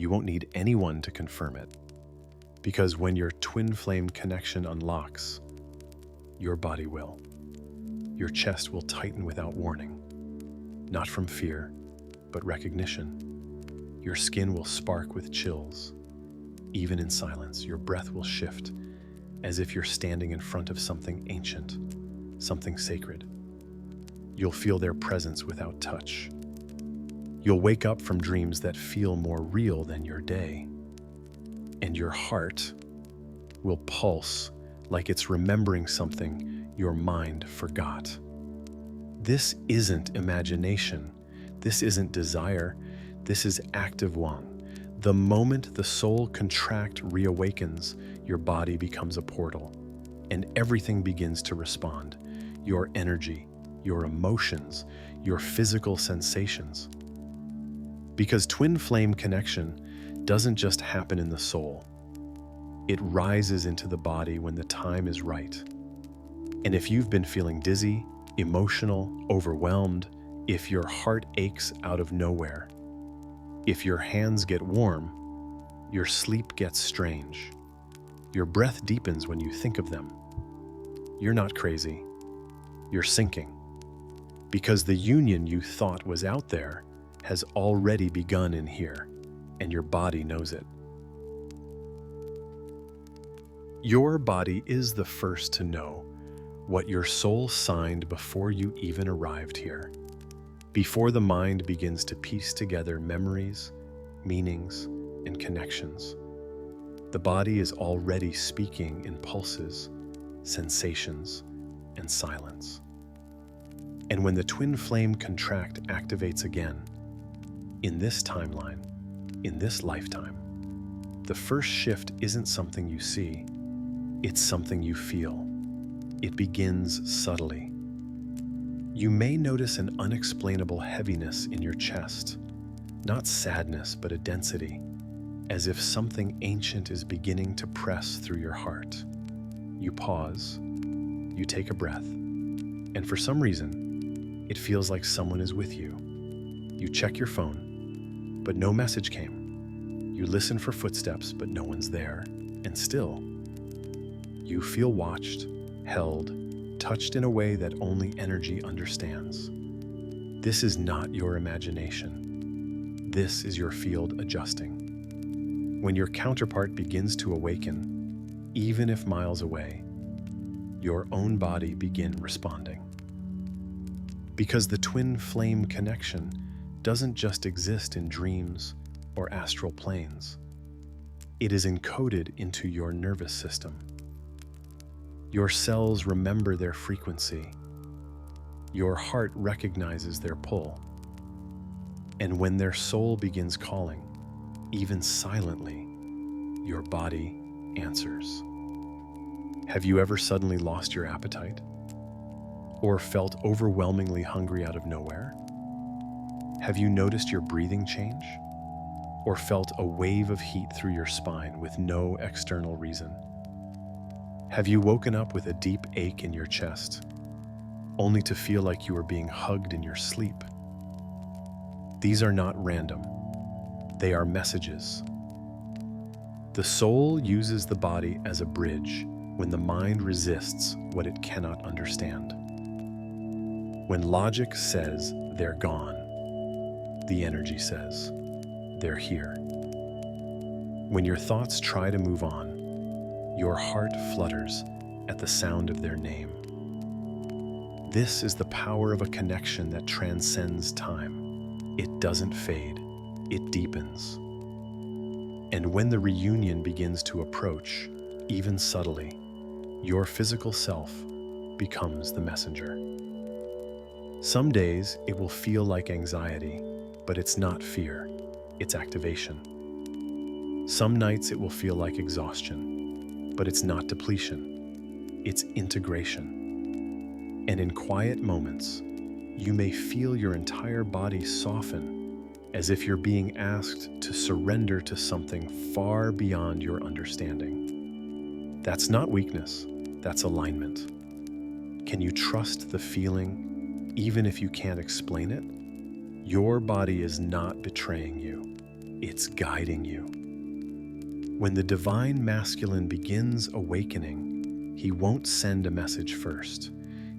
You won't need anyone to confirm it, because when your twin flame connection unlocks, your body will. Your chest will tighten without warning, not from fear, but recognition. Your skin will spark with chills. Even in silence, your breath will shift, as if you're standing in front of something ancient, something sacred. You'll feel their presence without touch. You'll wake up from dreams that feel more real than your day. And your heart will pulse like it's remembering something your mind forgot. This isn't imagination. This isn't desire. This is active one. The moment the soul reawakens, your body becomes a portal, and everything begins to respond. Your energy, your emotions, your physical sensations. Because twin flame connection doesn't just happen in the soul. It rises into the body when the time is right. And if you've been feeling dizzy, emotional, overwhelmed, if your heart aches out of nowhere, if your hands get warm, your sleep gets strange, your breath deepens when you think of them, you're not crazy, you're sinking. Because the union you thought was out there has already begun in here, and your body knows it. Your body is the first to know what your soul signed before you even arrived here. Before the mind begins to piece together memories, meanings, and connections, the body is already speaking in pulses, sensations, and silence. And when the twin flame contract activates again, in this timeline, in this lifetime, the first shift isn't something you see, it's something you feel. It begins subtly. You may notice an unexplainable heaviness in your chest, not sadness, but a density, as if something ancient is beginning to press through your heart. You pause, you take a breath, and for some reason, it feels like someone is with you. You check your phone, but no message came. You listen for footsteps, but no one's there, and still, you feel watched, held, touched in a way that only energy understands. This is not your imagination. This is your field adjusting. When your counterpart begins to awaken, even if miles away, your own body begins responding. Because the twin flame connection doesn't just exist in dreams or astral planes. It is encoded into your nervous system. Your cells remember their frequency. Your heart recognizes their pull. And when their soul begins calling, even silently, your body answers. Have you ever suddenly lost your appetite? Or felt overwhelmingly hungry out of nowhere? Have you noticed your breathing change? Or felt a wave of heat through your spine with no external reason? Have you woken up with a deep ache in your chest, only to feel like you were being hugged in your sleep? These are not random. They are messages. The soul uses the body as a bridge when the mind resists what it cannot understand. When logic says they're gone, the energy says they're here. When your thoughts try to move on, your heart flutters at the sound of their name. This is the power of a connection that transcends time. It doesn't fade, it deepens. And when the reunion begins to approach, even subtly, your physical self becomes the messenger. Some days it will feel like anxiety, but it's not fear, it's activation. Some nights it will feel like exhaustion, but it's not depletion, it's integration. And in quiet moments, you may feel your entire body soften, as if you're being asked to surrender to something far beyond your understanding. That's not weakness, that's alignment. Can you trust the feeling, even if you can't explain it? Your body is not betraying you. it's guiding you. When the divine masculine begins awakening, he won't send a message first.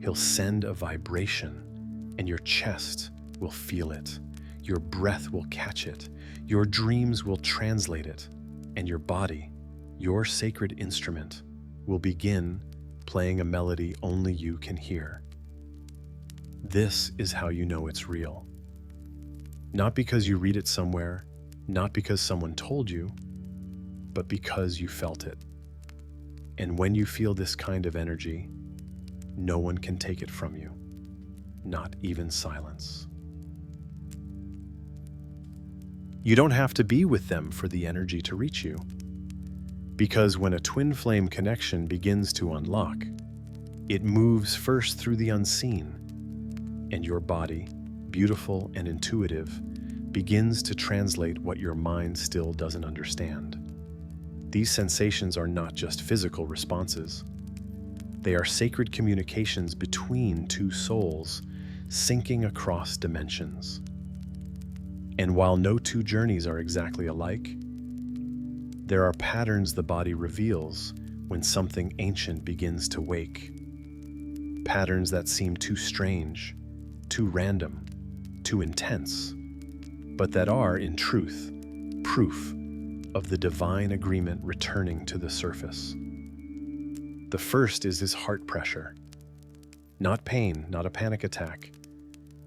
He'll send a vibration, and your chest will feel it. Your breath will catch it. Your dreams will translate it. And your body, your sacred instrument, will begin playing a melody only you can hear. This is how you know it's real. Not because you read it somewhere, not because someone told you, but because you felt it. And when you feel this kind of energy, no one can take it from you, not even silence. You don't have to be with them for the energy to reach you. Because when a twin flame connection begins to unlock, it moves first through the unseen, and your body, beautiful and intuitive, begins to translate what your mind still doesn't understand. These sensations are not just physical responses. They are sacred communications between two souls, syncing across dimensions. And while no two journeys are exactly alike, there are patterns the body reveals when something ancient begins to wake. Patterns that seem too strange, too random, too intense, but that are, in truth, proof of the divine agreement returning to the surface. The first is his heart pressure. Not pain, not a panic attack,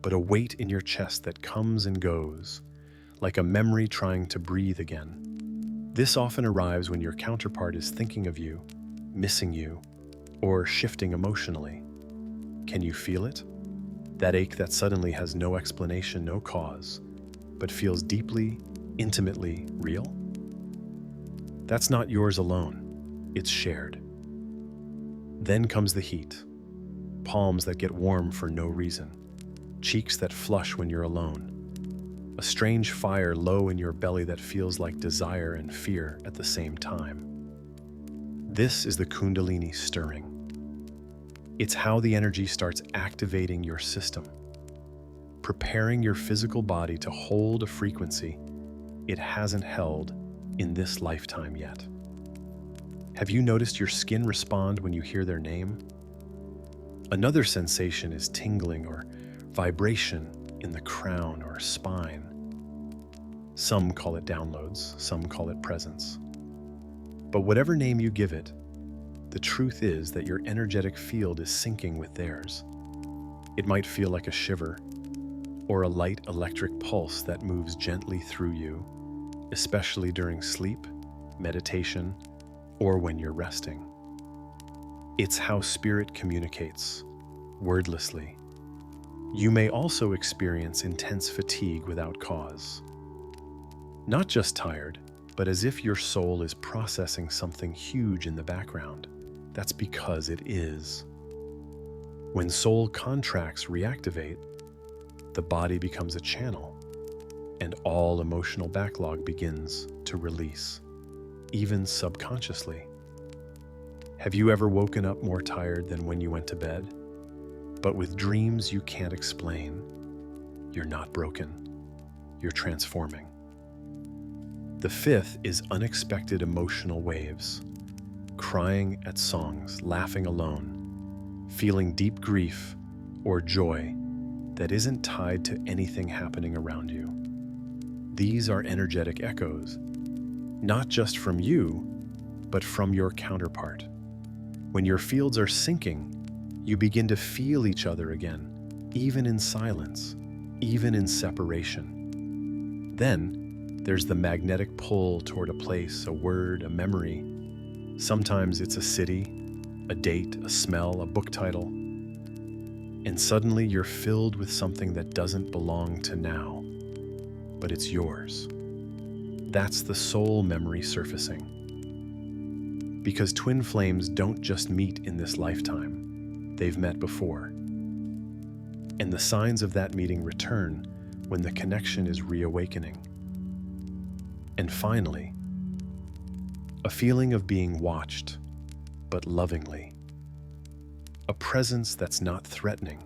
but a weight in your chest that comes and goes, like a memory trying to breathe again. This often arrives when your counterpart is thinking of you, missing you, or shifting emotionally. Can you feel it? That ache that suddenly has no explanation, no cause, but feels deeply, intimately real? That's not yours alone. It's shared. Then comes the heat. Palms that get warm for no reason. Cheeks that flush when you're alone. A strange fire low in your belly that feels like desire and fear at the same time. This is the Kundalini stirring. It's how the energy starts activating your system, preparing your physical body to hold a frequency it hasn't held in this lifetime yet. Have you noticed your skin respond when you hear their name? Another sensation is tingling or vibration in the crown or spine. Some call it downloads, some call it presence. But whatever name you give it, the truth is that your energetic field is syncing with theirs. It might feel like a shiver or a light electric pulse that moves gently through you, especially during sleep, meditation, or when you're resting. It's how spirit communicates, wordlessly. You may also experience intense fatigue without cause. Not just tired, but as if your soul is processing something huge in the background. That's because it is. When soul contracts reactivate, the body becomes a channel, and all emotional backlog begins to release, even subconsciously. Have you ever woken up more tired than when you went to bed? But with dreams you can't explain. You're not broken. You're transforming. The fifth is unexpected emotional waves. Crying at songs, laughing alone, feeling deep grief or joy that isn't tied to anything happening around you. These are energetic echoes, not just from you, but from your counterpart. When your fields are syncing, you begin to feel each other again, even in silence, even in separation. Then there's the magnetic pull toward a place, a word, a memory. Sometimes it's a city, a date, a smell, a book title. And suddenly you're filled with something that doesn't belong to now, but it's yours. That's the soul memory surfacing. Because twin flames don't just meet in this lifetime, they've met before. And the signs of that meeting return when the connection is reawakening. And finally, a feeling of being watched, but lovingly. A presence that's not threatening,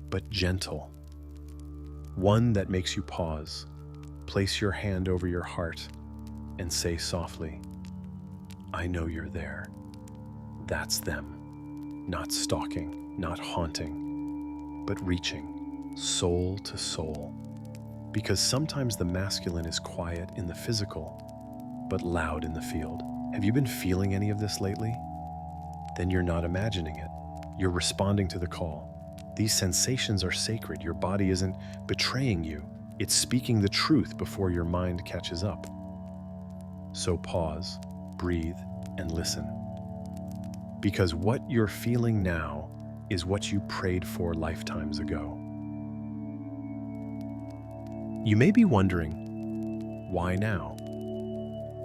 but gentle. One that makes you pause, Place your hand over your heart and say softly, "I know you're there." That's them, not stalking, not haunting, but reaching soul to soul. Because sometimes the masculine is quiet in the physical, but loud in the field. Have you been feeling any of this lately? Then you're not imagining it. You're responding to the call. These sensations are sacred. Your body isn't betraying you. It's speaking the truth before your mind catches up. So pause, breathe, and listen. Because what you're feeling now is what you prayed for lifetimes ago. You may be wondering, why now?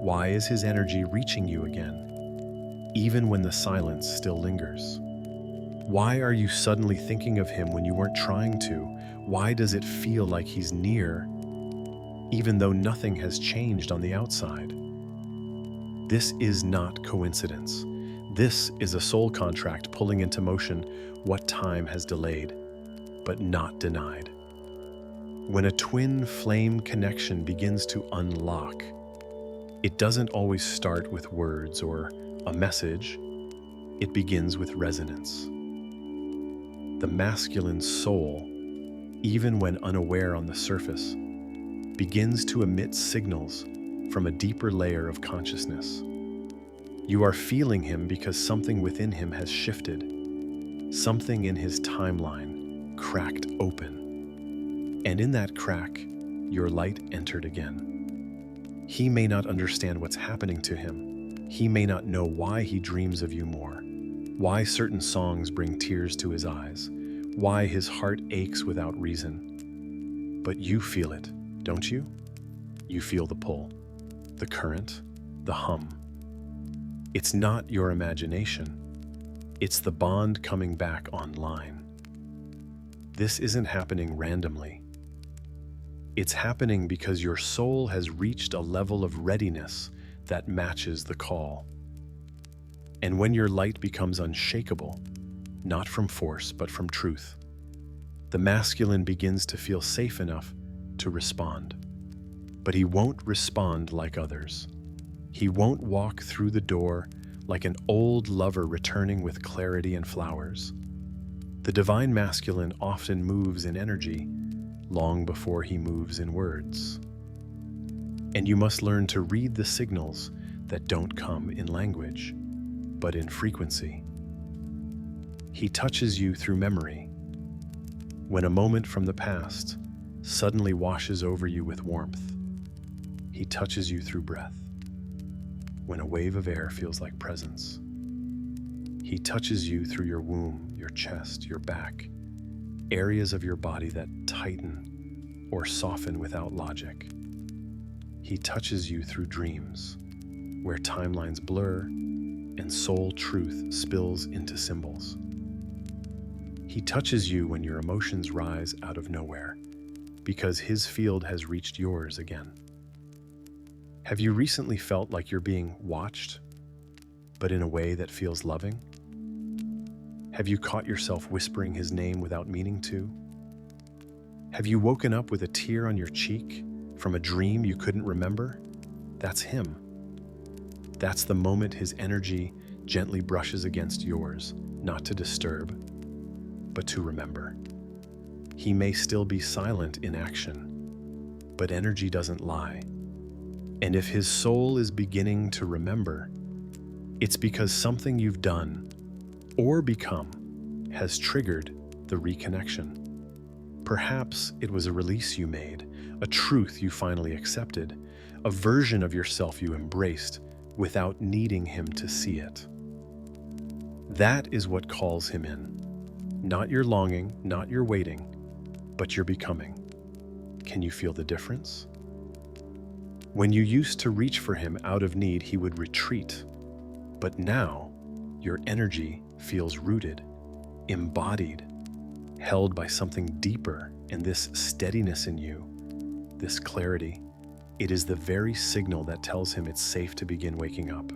Why is his energy reaching you again, even when the silence still lingers? Why are you suddenly thinking of him when you weren't trying to? Why does it feel like he's near, even though nothing has changed on the outside? This is not coincidence. This is a soul contract pulling into motion what time has delayed, but not denied. When a twin flame connection begins to unlock, it doesn't always start with words or a message. It begins with resonance. The masculine soul, even when unaware on the surface, begins to emit signals from a deeper layer of consciousness. You are feeling him because something within him has shifted. Something in his timeline cracked open. And in that crack, your light entered again. He may not understand what's happening to him. He may not know why he dreams of you more, why certain songs bring tears to his eyes, why his heart aches without reason. But you feel it, don't you? You feel the pull, the current, the hum. It's not your imagination. It's the bond coming back online. This isn't happening randomly. It's happening because your soul has reached a level of readiness that matches the call. And when your light becomes unshakable, not from force, but from truth, the masculine begins to feel safe enough to respond. But he won't respond like others. He won't walk through the door like an old lover returning with clarity and flowers. The divine masculine often moves in energy long before he moves in words. And you must learn to read the signals that don't come in language, but in frequency. He touches you through memory. When a moment from the past suddenly washes over you with warmth, he touches you through breath. When a wave of air feels like presence, he touches you through your womb, your chest, your back, areas of your body that tighten or soften without logic. He touches you through dreams, where timelines blur and soul truth spills into symbols. He touches you when your emotions rise out of nowhere, because his field has reached yours again. Have you recently felt like you're being watched, but in a way that feels loving? Have you caught yourself whispering his name without meaning to? Have you woken up with a tear on your cheek from a dream you couldn't remember? That's him. That's the moment his energy gently brushes against yours, not to disturb, but to remember. He may still be silent in action, but energy doesn't lie. And if his soul is beginning to remember, it's because something you've done or become has triggered the reconnection. Perhaps it was a release you made, a truth you finally accepted, a version of yourself you embraced without needing him to see it. That is what calls him in. Not your longing, not your waiting, but your becoming. Can you feel the difference? When you used to reach for him out of need, he would retreat. But now, your energy feels rooted, embodied, held by something deeper, and this steadiness in you, this clarity, it is the very signal that tells him it's safe to begin waking up.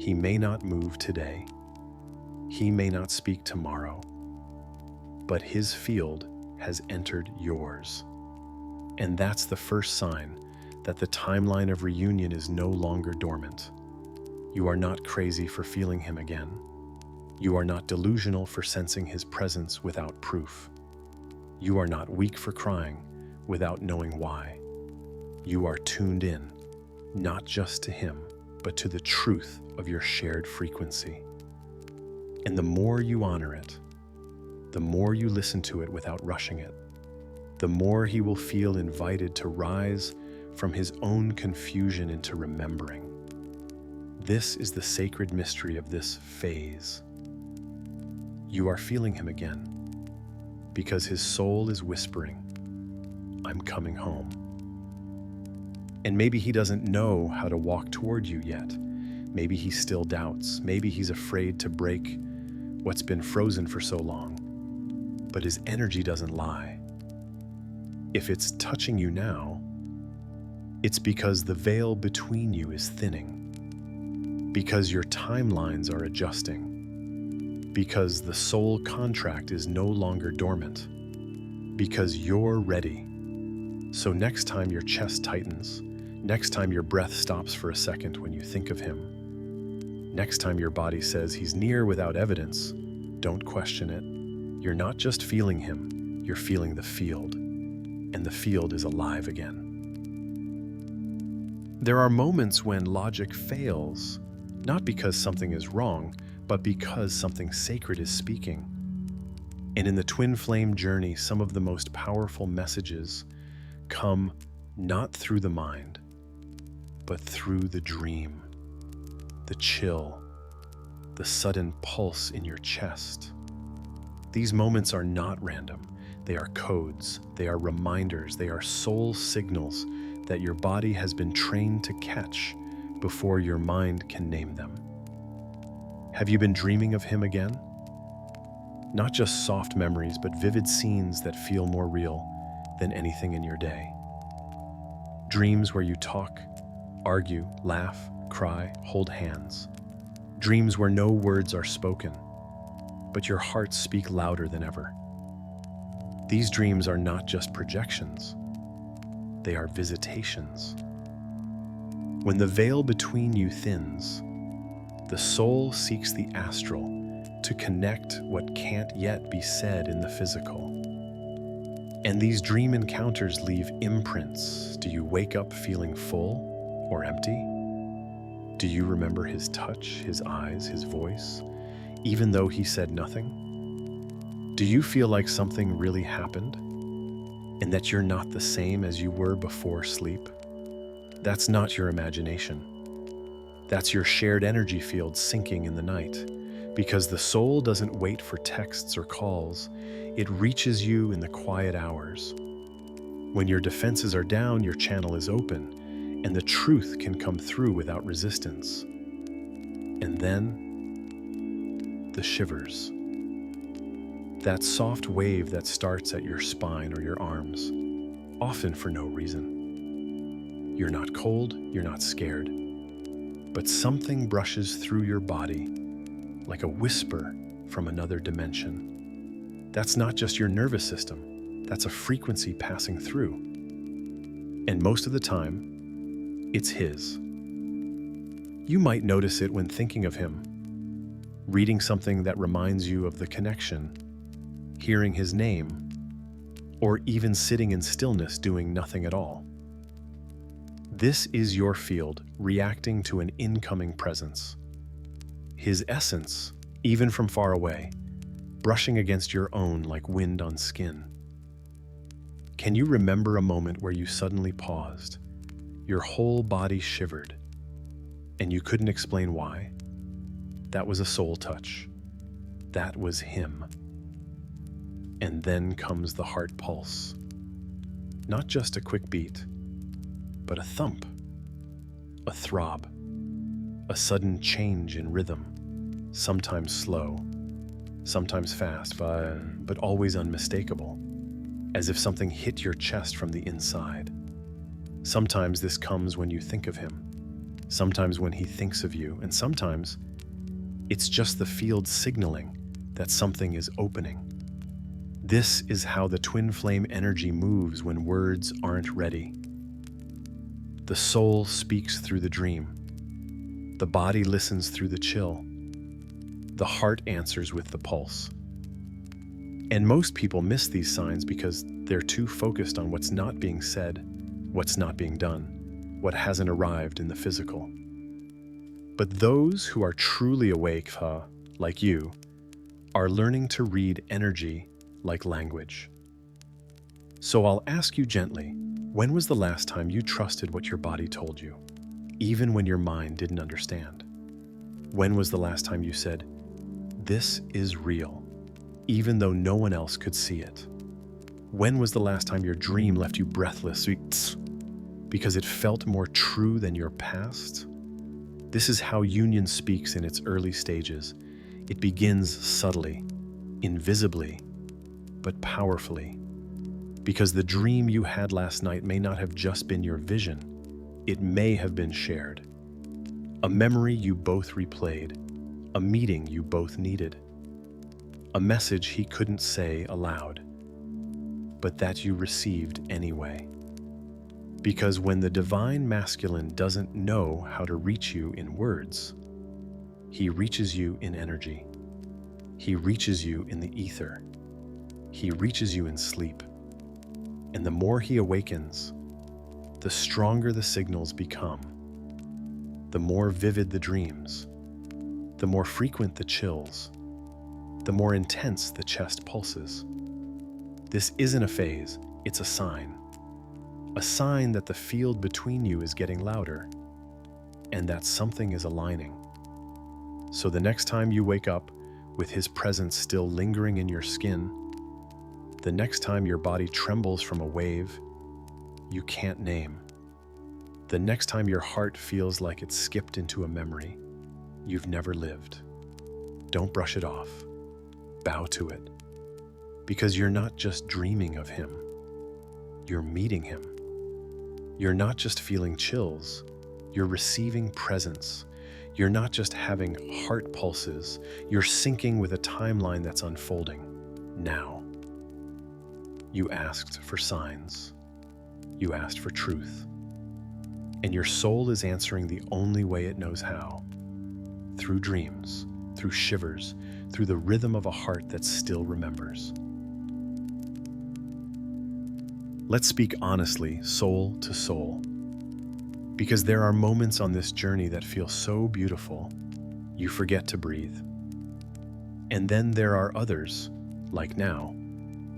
He may not move today. He may not speak tomorrow, but his field has entered yours. And that's the first sign that the timeline of reunion is no longer dormant. You are not crazy for feeling him again. You are not delusional for sensing his presence without proof. You are not weak for crying without knowing why. You are tuned in, not just to him, but to the truth of your shared frequency. And the more you honor it, the more you listen to it without rushing it, the more he will feel invited to rise from his own confusion into remembering. This is the sacred mystery of this phase. You are feeling him again because his soul is whispering, "I'm coming home." And maybe he doesn't know how to walk toward you yet. Maybe he still doubts. Maybe he's afraid to break what's been frozen for so long. But his energy doesn't lie. If it's touching you now, it's because the veil between you is thinning, because your timelines are adjusting, because the soul contract is no longer dormant, because you're ready. So next time your chest tightens, next time your breath stops for a second when you think of him, next time your body says he's near without evidence, don't question it. You're not just feeling him, you're feeling the field, and the field is alive again. There are moments when logic fails, not because something is wrong, but because something sacred is speaking. And in the twin flame journey, some of the most powerful messages come not through the mind, but through the dream, the chill, the sudden pulse in your chest. These moments are not random. They are codes, they are reminders, they are soul signals that your body has been trained to catch before your mind can name them. Have you been dreaming of him again? Not just soft memories, but vivid scenes that feel more real than anything in your day. Dreams where you talk, argue, laugh, cry, hold hands. Dreams where no words are spoken, but your hearts speak louder than ever. These dreams are not just projections, they are visitations. When the veil between you thins, the soul seeks the astral to connect what can't yet be said in the physical. And these dream encounters leave imprints. Do you wake up feeling full or empty? Do you remember his touch, his eyes, his voice, even though he said nothing? Do you feel like something really happened and that you're not the same as you were before sleep? That's not your imagination. That's your shared energy field sinking in the night, because the soul doesn't wait for texts or calls. It reaches you in the quiet hours. When your defenses are down, your channel is open, and the truth can come through without resistance. And then, the shivers. That soft wave that starts at your spine or your arms, often for no reason. You're not cold, you're not scared, but something brushes through your body like a whisper from another dimension. That's not just your nervous system, that's a frequency passing through. And most of the time, it's his. You might notice it when thinking of him, reading something that reminds you of the connection, hearing his name, or even sitting in stillness doing nothing at all. This is your field reacting to an incoming presence. His essence, even from far away, brushing against your own like wind on skin. Can you remember a moment where you suddenly paused, your whole body shivered, and you couldn't explain why? That was a soul touch. That was him. And then comes the heart pulse. Not just a quick beat, but a thump, a throb, a sudden change in rhythm, sometimes slow, sometimes fast, but always unmistakable, as if something hit your chest from the inside. Sometimes this comes when you think of him, sometimes when he thinks of you, and sometimes it's just the field signaling that something is opening. This is how the twin flame energy moves when words aren't ready. The soul speaks through the dream. The body listens through the chill. The heart answers with the pulse. And most people miss these signs because they're too focused on what's not being said, what's not being done, what hasn't arrived in the physical. But those who are truly awake, like you, are learning to read energy like language. So I'll ask you gently, when was the last time you trusted what your body told you, even when your mind didn't understand? When was the last time you said, "This is real," even though no one else could see it? When was the last time your dream left you breathless because it felt more true than your past? This is how union speaks in its early stages. It begins subtly, invisibly, but powerfully. Because the dream you had last night may not have just been your vision, it may have been shared. A memory you both replayed, a meeting you both needed, a message he couldn't say aloud, but that you received anyway. Because when the divine masculine doesn't know how to reach you in words, he reaches you in energy. He reaches you in the ether. He reaches you in sleep. And the more he awakens, the stronger the signals become. The more vivid the dreams, the more frequent the chills, the more intense the chest pulses. This isn't a phase, it's a sign. A sign that the field between you is getting louder and that something is aligning. So the next time you wake up with his presence still lingering in your skin, the next time your body trembles from a wave you can't name, the next time your heart feels like it's skipped into a memory you've never lived, don't brush it off. Bow to it. Because you're not just dreaming of him, you're meeting him. You're not just feeling chills, you're receiving presence. You're not just having heart pulses, you're syncing with a timeline that's unfolding now. You asked for signs. You asked for truth. And your soul is answering the only way it knows how. Through dreams, through shivers, through the rhythm of a heart that still remembers. Let's speak honestly, soul to soul. Because there are moments on this journey that feel so beautiful, you forget to breathe. And then there are others, like now,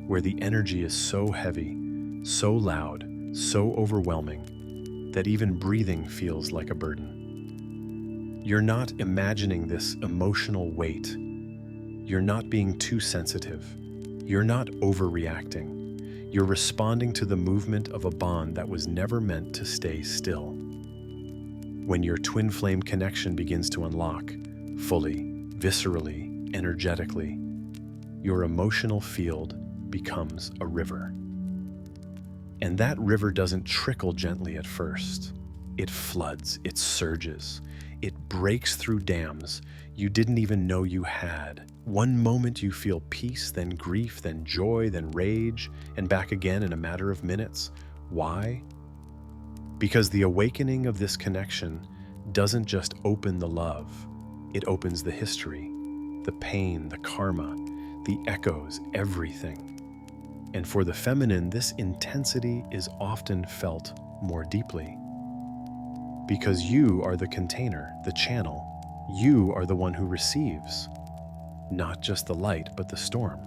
where the energy is so heavy, so loud, so overwhelming, that even breathing feels like a burden. You're not imagining this emotional weight. You're not being too sensitive. You're not overreacting. You're responding to the movement of a bond that was never meant to stay still. When your twin flame connection begins to unlock, fully, viscerally, energetically, your emotional field becomes a river. And that river doesn't trickle gently at first. It floods, it surges, it breaks through dams you didn't even know you had. One moment you feel peace, then grief, then joy, then rage, and back again in a matter of minutes. Why? Because the awakening of this connection doesn't just open the love, it opens the history, the pain, the karma, the echoes, everything. And for the feminine, this intensity is often felt more deeply. Because you are the container, the channel. You are the one who receives, not just the light, but the storm.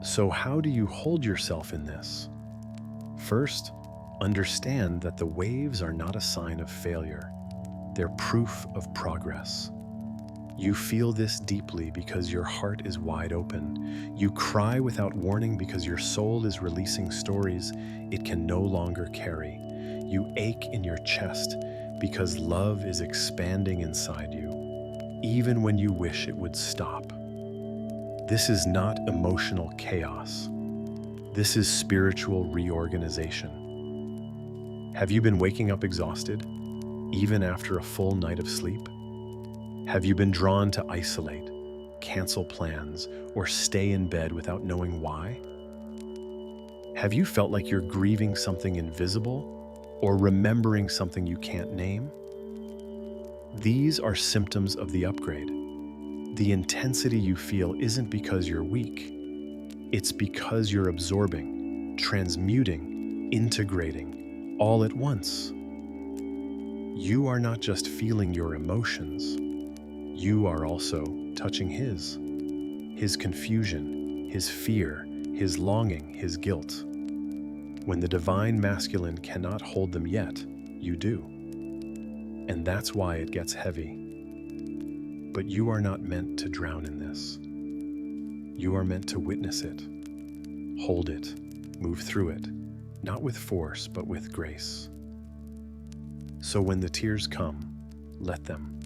So how do you hold yourself in this? First, understand that the waves are not a sign of failure. They're proof of progress. You feel this deeply because your heart is wide open. You cry without warning because your soul is releasing stories it can no longer carry. You ache in your chest because love is expanding inside you, even when you wish it would stop. This is not emotional chaos. This is spiritual reorganization. Have you been waking up exhausted, even after a full night of sleep? Have you been drawn to isolate, cancel plans, or stay in bed without knowing why? Have you felt like you're grieving something invisible or remembering something you can't name? These are symptoms of the upgrade. The intensity you feel isn't because you're weak. It's because you're absorbing, transmuting, integrating, all at once. You are not just feeling your emotions, you are also touching his confusion, his fear, his longing, his guilt. When the divine masculine cannot hold them yet, you do. And that's why it gets heavy. But you are not meant to drown in this. You are meant to witness it, hold it, move through it, not with force, but with grace. So when the tears come, let them.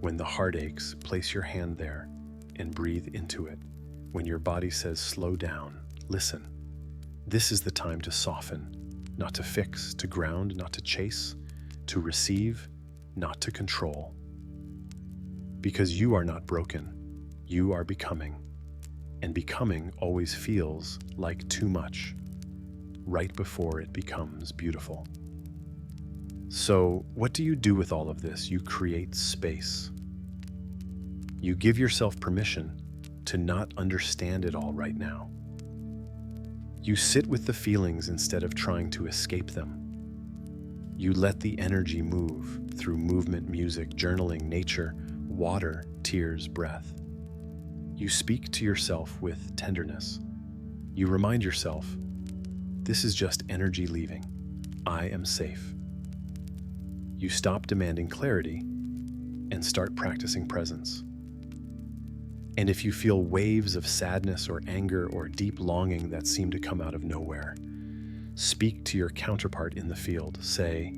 When the heart aches, place your hand there and breathe into it. When your body says slow down, listen. This is the time to soften, not to fix, to ground, not to chase, to receive, not to control. Because you are not broken, you are becoming. And becoming always feels like too much, right before it becomes beautiful. So, what do you do with all of this? You create space. You give yourself permission to not understand it all right now. You sit with the feelings instead of trying to escape them. You let the energy move through movement, music, journaling, nature, water, tears, breath. You speak to yourself with tenderness. You remind yourself, this is just energy leaving. I am safe. You stop demanding clarity and start practicing presence. And if you feel waves of sadness or anger or deep longing that seem to come out of nowhere, speak to your counterpart in the field. Say,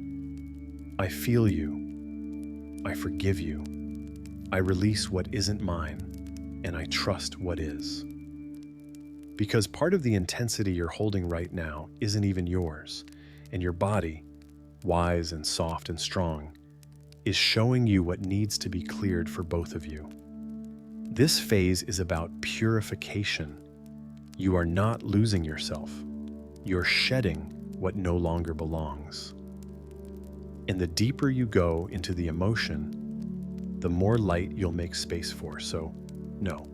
I feel you. I forgive you. I release what isn't mine, and I trust what is. Because part of the intensity you're holding right now isn't even yours, and your body, wise and soft and strong, is showing you what needs to be cleared for both of you. This phase is about purification. You are not losing yourself. You're shedding what no longer belongs. And the deeper you go into the emotion, the more light you'll make space for. So, no,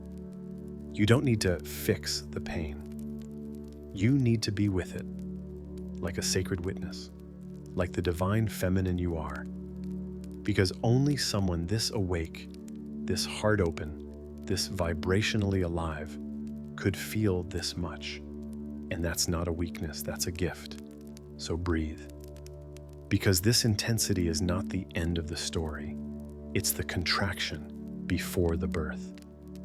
you don't need to fix the pain. You need to be with it, like a sacred witness, like the divine feminine you are. Because only someone this awake, this heart open, this vibrationally alive, could feel this much. And that's not a weakness, that's a gift. So breathe. Because this intensity is not the end of the story. It's the contraction before the birth.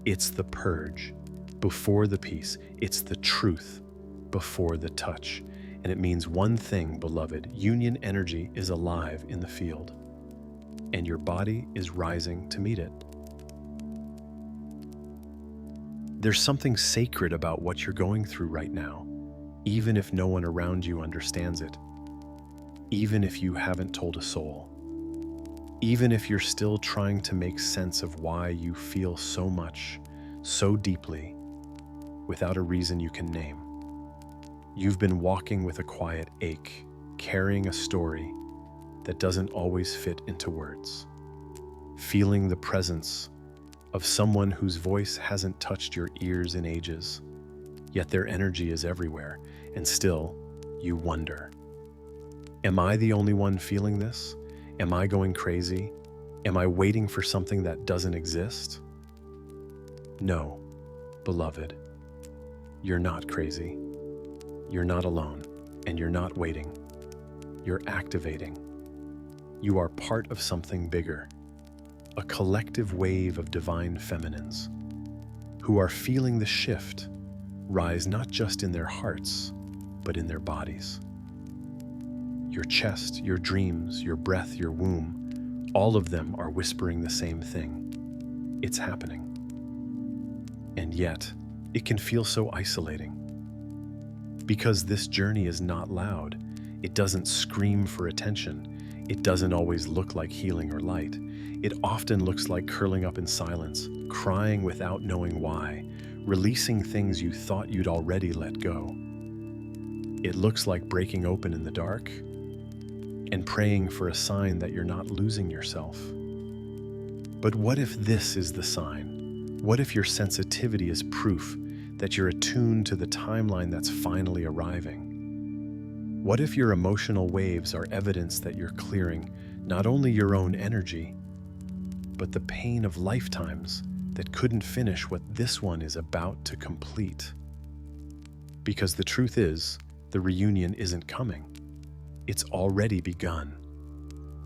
It's the purge before the peace. It's the truth before the touch. And it means one thing, beloved: union energy is alive in the field, and your body is rising to meet it. There's something sacred about what you're going through right now, even if no one around you understands it, even if you haven't told a soul, even if you're still trying to make sense of why you feel so much, so deeply, without a reason you can name. You've been walking with a quiet ache, carrying a story that doesn't always fit into words, feeling the presence of someone whose voice hasn't touched your ears in ages, yet their energy is everywhere, and still, you wonder, am I the only one feeling this? Am I going crazy? Am I waiting for something that doesn't exist? No, beloved, you're not crazy. You're not alone, and you're not waiting. You're activating. You are part of something bigger, a collective wave of divine feminines who are feeling the shift rise not just in their hearts, but in their bodies. Your chest, your dreams, your breath, your womb, all of them are whispering the same thing. It's happening. And yet, it can feel so isolating. Because this journey is not loud. It doesn't scream for attention. It doesn't always look like healing or light. It often looks like curling up in silence, crying without knowing why, releasing things you thought you'd already let go. It looks like breaking open in the dark and praying for a sign that you're not losing yourself. But what if this is the sign? What if your sensitivity is proof that you're attuned to the timeline that's finally arriving? What if your emotional waves are evidence that you're clearing not only your own energy, but the pain of lifetimes that couldn't finish what this one is about to complete? Because the truth is, the reunion isn't coming. It's already begun.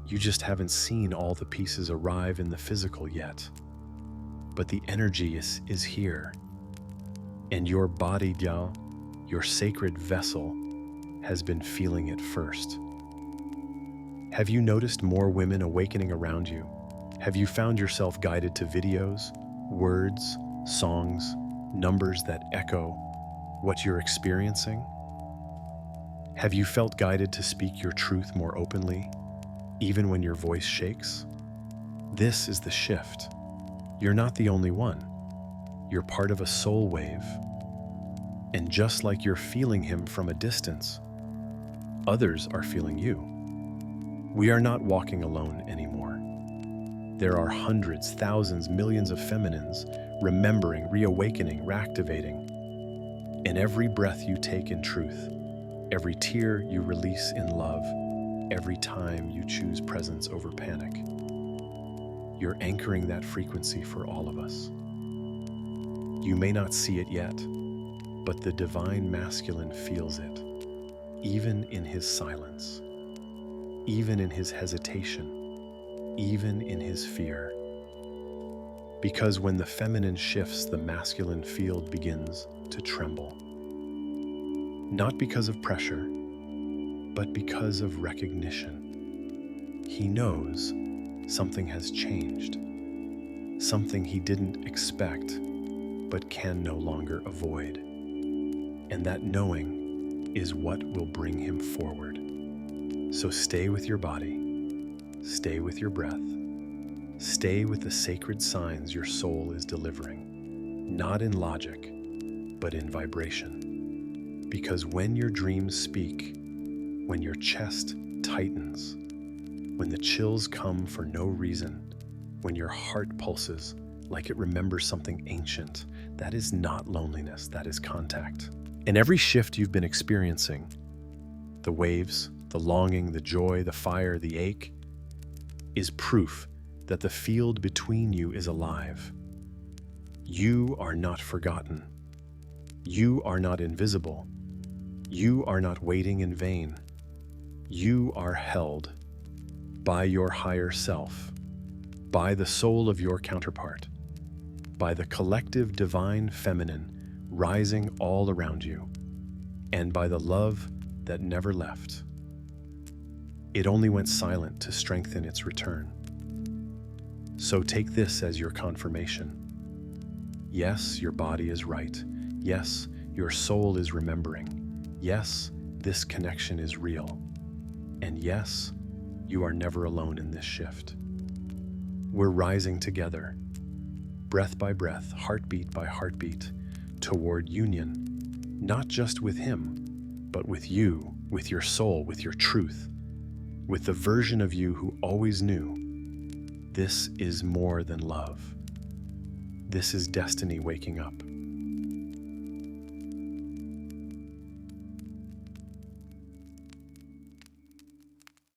You just haven't seen all the pieces arrive in the physical yet. But the energy is here. And your body, Dal, your sacred vessel, has been feeling it first. Have you noticed more women awakening around you? Have you found yourself guided to videos, words, songs, numbers that echo what you're experiencing? Have you felt guided to speak your truth more openly, even when your voice shakes? This is the shift. You're not the only one. You're part of a soul wave. And just like you're feeling him from a distance, others are feeling you. We are not walking alone anymore. There are hundreds, thousands, millions of feminines remembering, reawakening, reactivating. And every breath you take in truth, every tear you release in love, every time you choose presence over panic, you're anchoring that frequency for all of us. You may not see it yet, but the divine masculine feels it, even in his silence, even in his hesitation, even in his fear. Because when the feminine shifts, the masculine field begins to tremble. Not because of pressure, but because of recognition. He knows something has changed, something he didn't expect, but can no longer avoid. And that knowing is what will bring him forward. So stay with your body, stay with your breath, stay with the sacred signs your soul is delivering, not in logic, but in vibration. Because when your dreams speak, when your chest tightens, when the chills come for no reason, when your heart pulses like it remembers something ancient, that is not loneliness, that is contact. And every shift you've been experiencing, the waves, the longing, the joy, the fire, the ache, is proof that the field between you is alive. You are not forgotten. You are not invisible. You are not waiting in vain. You are held by your higher self, by the soul of your counterpart, by the collective divine feminine rising all around you, and by the love that never left. It only went silent to strengthen its return. So take this as your confirmation. Yes, your body is right. Yes, your soul is remembering. Yes, this connection is real. And yes, you are never alone in this shift. We're rising together, breath by breath, heartbeat by heartbeat, toward union, not just with him, but with you, with your soul, with your truth, with the version of you who always knew this is more than love. This is destiny waking up.